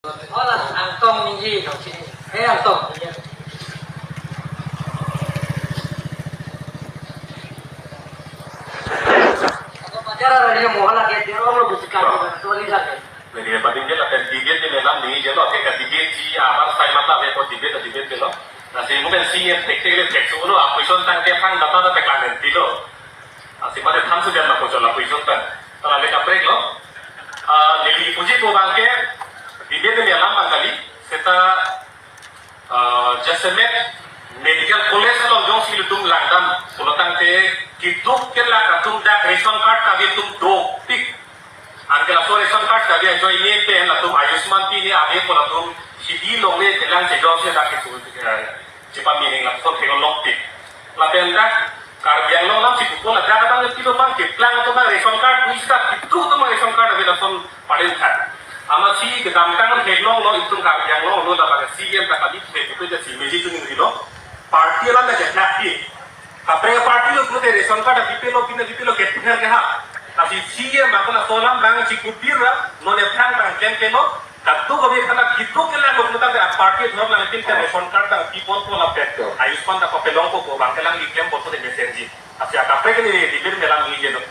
Hola, angtong ni dong sini. Angtong. Ako pacara rin mo hala kaya tiro mo busikan ko tuwali sa akin. Jadi pentingnya lah dan debate di dalam ni jadi kita debate si amal saya mata apa debate lo. Nah sih mungkin si yang teknik lo apa isu tentang dia kan data data kelangan tilo. Asih pada tham sudah nak kocok apa isu tentang. Kalau mereka break lo, jadi puji tu bangke debate di dalam bangkali kita Jaisalmer medical college lo jauh sih tum langdam kalau tangte kituk kelah tum dah ration card kami tum do tik angke la ration card kami enjoy ini pen la tum ayushman pi ni abe ko la tum sidi long le telang se job se dak itu cepat meaning la so thelo long tik la pen dak karbiang long lam situ ko la dak bang kilo bang ke plan to bang ration card bisa kituk to bang ration card abe la tum paden tha ama si gedam tang heglong lo itu karbiang long lo la bang si em ta kali itu je si meji tu ni lo party la na jati apre party lo punya ration card dipe lo ketnya ke ha tapi siya makna solam bang cikupira none phang bang ken no katu kami kana gitu kela ko puta ke party dhor lang tin ke ration card ta people ko la pet ayushman ta papelong ko bang kelang ikem boto de message asi akapre ke ni dibir melang ni je no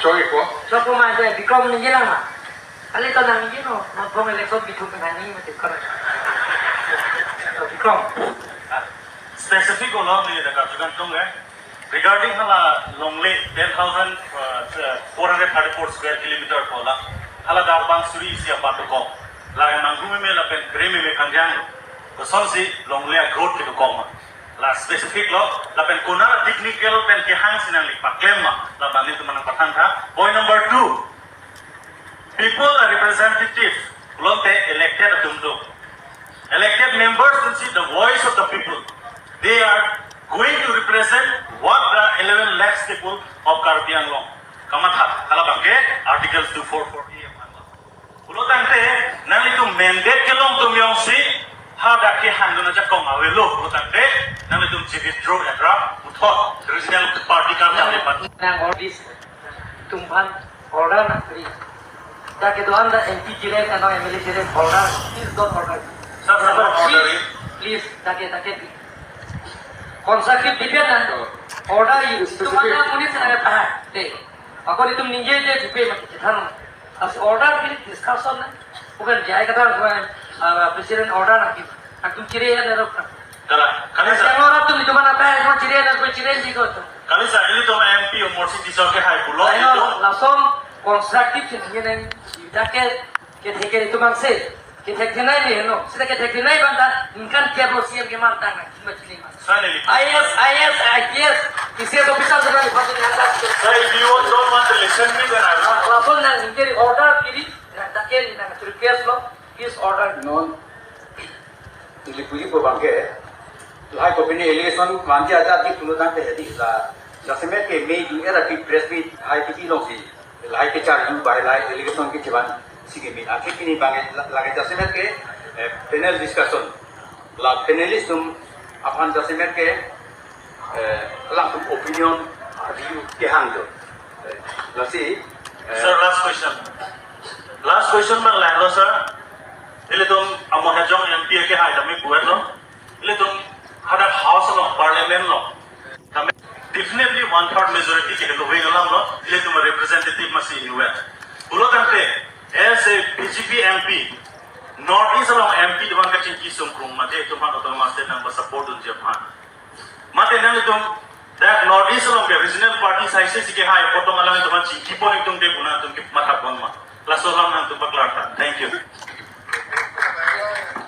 Sorry po. So pumaja bikom ni lang ma. Ali to nang ni no, na pong election bitu ka ni mati kara. So bikom specific ulang ni dekat juga tu regarding hala longle 10,434 square kilometer pola hala darbang suri isia patu ko la mangumi me la pen kremi me kanjang ko sonsi longle growth ke ko la specific lo la pen kona technical pen ke hang sinang lik paklema la bani tu manang patan tha point number 2 people are representative lonte elected tumdo elected members can see the voice of the people. They are going to represent what the 11 lakhs people of Caribbean law. Kamatha, kalabangke, Articles 244 Ulo tangte, nang itu mandate ke long tum yong si, ha dake handuna jak kong awe lo. Ulo tangte, nang itu withdraw edra, uthot, regional party ka jale pat. nang ordis tumpan order na kri. Dake doan da engti jire ka no MLA jire order please don't order. Please dake Konsakit dibiar nan order itu mana muni sana apa? Deh, aku itu ninja je dibiar macam mana? As order ini discussion na, bukan jaya kata presiden order nak. Aku ciri ya nerok. Kali Yang orang tu itu mana apa? Cuma ciri ya nerok ciri ni kau tu. Kali saya ini tu MP umur siti soke hai pulau itu. Ayo langsung konstruktif ni neng. Dake kita itu mangse. Kita kenai ni, no. Kita kenai banda, inkan tiap siam ke mantang, macam ni. IS, IPS officer sudah dipanggil di atas. Sir, if you don't want to listen me, then I will. Langsung nang ingkir order kiri, nang taken nang request lo, is order. Non. Ili puji ko bangke. Lai ko pini election manje aja di pulo tante hedi la. Jaisalmer ke May du era ki press meet hai ki long si. Lai ke char ju bai lai election ki chiban sige meet. Akhir kini bange lage Jaisalmer ke panel discussion. La panelist tum aphan16 ke lang tum opinion review ke hang do. La si Sir, last question bang lahlo sir. Ile tum amo hajong MP ke hai dami buat lo. Ile tum hada house lo parliament lo. Kami definitely 1/3 majority ke to wing alam lo. Ile tum representative masih inuet. Ulo tante as a BJP MP North East along MP di bangka cingki sungkung mate itu man otomatis dan support untuk Japan. Mate nang itu that North East along the regional party size sih ke hai potong alang itu man cingki pun itu de guna itu mata pun mah. Lasolam nang tu baklar. Thank you.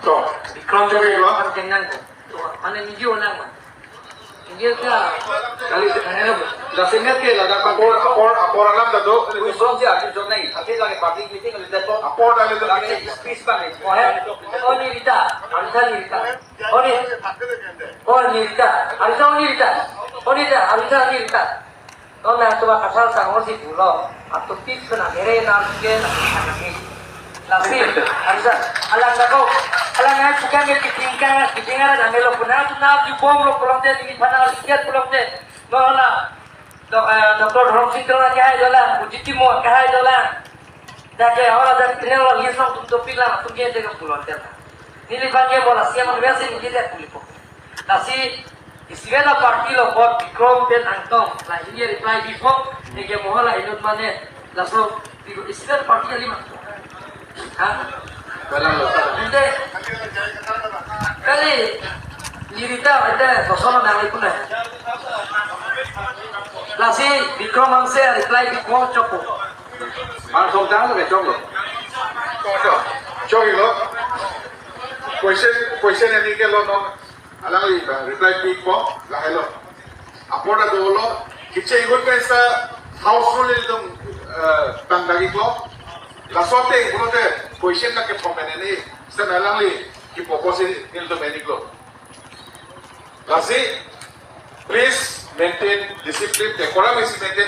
to Bikom dari lo kan jangan tu. Mana ni jo nang ma. Ini क्या kali Jaisalmer ke lada apor alam da do Usong dia tu jo nahi. Akhir lagi party meeting le to apor da le do lagi speech bang. Oh ni Rita, Arisa ni Rita. Oh ni Rita, Arisa ni Rita. Oh ni Rita, Arisa ni Rita. Oh na tu kathar sang si pulo. Atau speech kena mere nam ke na. Lagi, Arisa, alang dako, alang ay suka ng kitingkan ang melo punah tu na di bom lo pulang de di panal siat pulang de. No na. Dr. Dhorong Singh na kahai dola, ujiti mo kahai dola. Dake ora dak tinela lisong tum topik la tum ge dega pulon tela. Nili bange bola siaman wesi ni dia pulipo. Tasi isgena parti lo bot Vikram ben angtong la ini reply before ege mohala inut mane la so isgena parti ali ma. Ha? Inde kali lirita ada kosong na ali kuna. La si Vikram hamse reply before chopo. Mang song tang lo ke chong lo. Cho lo. Question ini ke lo non alang li reply big po la hello. Apora do lo kiche igon ka sa household dum tang dagi ko. La sote uno de question na ke pomene ni sa alang li ki poposi nil do meniglo. La si please maintain discipline, decorum is maintained.